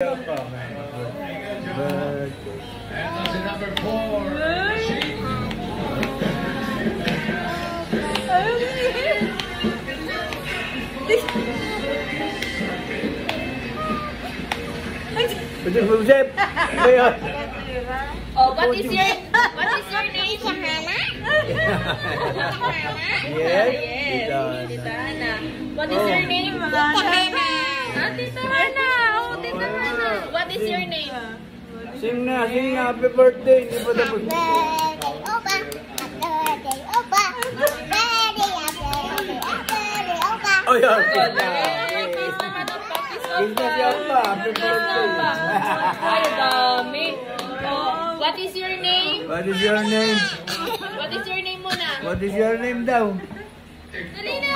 Number 4. Oh, what is your name? Yes. Tita Hana. What is your name? Tita Hana. Tita Hana. Oh, Tita Hana. What is your name? Sing na, happy birthday. Hindi pa tapos. Oh, yan. Kiss na siya pa. Happy birthday. Ay, dami. What is your name? What is your name? What is your name muna? What is your name daw? Dali na.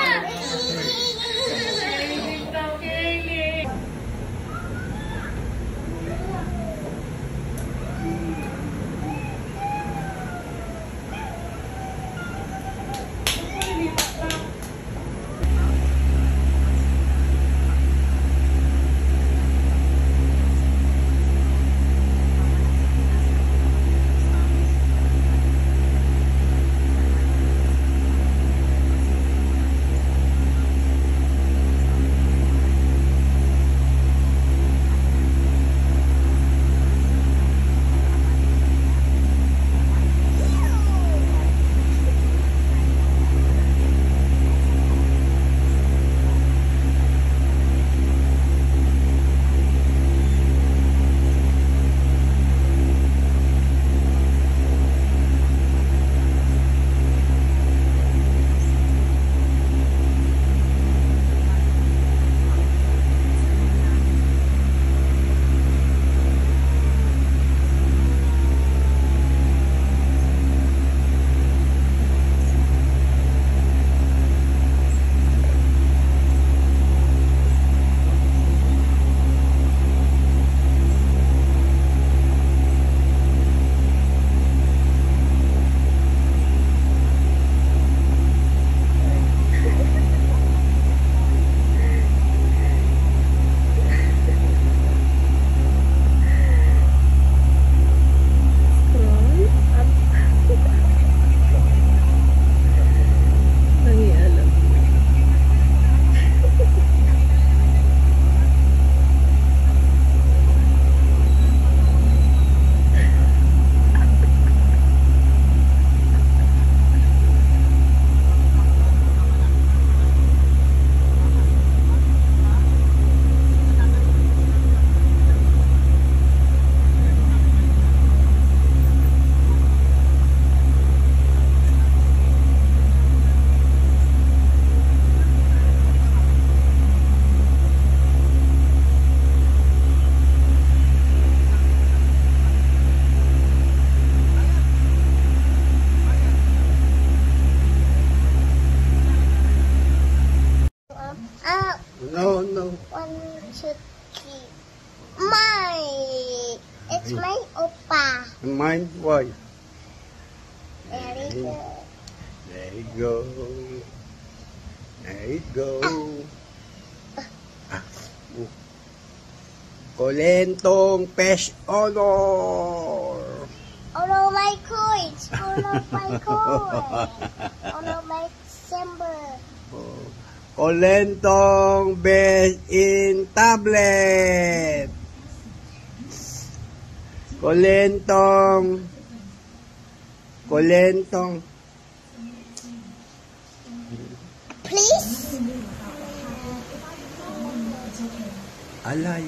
No. 1, 2, 3. Mine. It's my oppa. Mine, why? Very good. There you go. There you go. Kolentong Pesh Honor. Oh no, my coins. Oh no, my coins. Oh no, my December. Kolentong Best in Tablet. Kolentong. Please? Alay.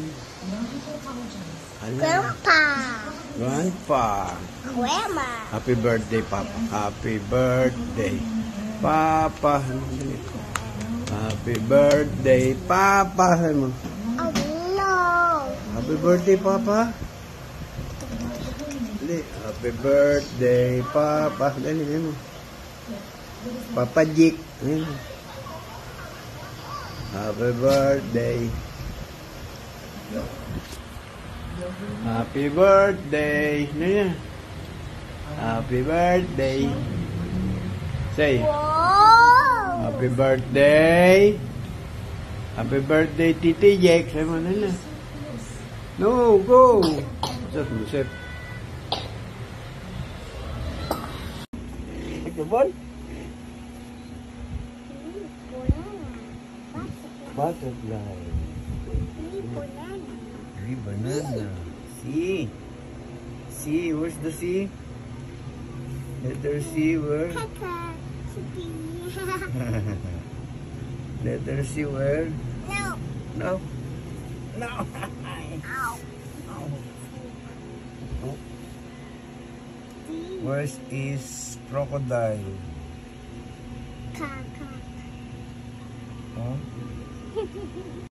Grandpa. Grandma. Happy birthday, Papa. Happy birthday, Papa. Happy birthday, Papa. Oh no. Happy birthday, Papa. Happy birthday, Papa. Dali mo. Papa Jik. Happy birthday. Happy birthday. Happy birthday. Say. Wow. Happy birthday. Happy birthday, Titi Jack. Sabi mo na. No, go. Set, set. Take the ball. Butterfly. Three banana. C. C. Where's the C? Letter C. Where? Letter C. Where? No. No. No. Ow. Oh. Where is crocodile? Kaka. Huh?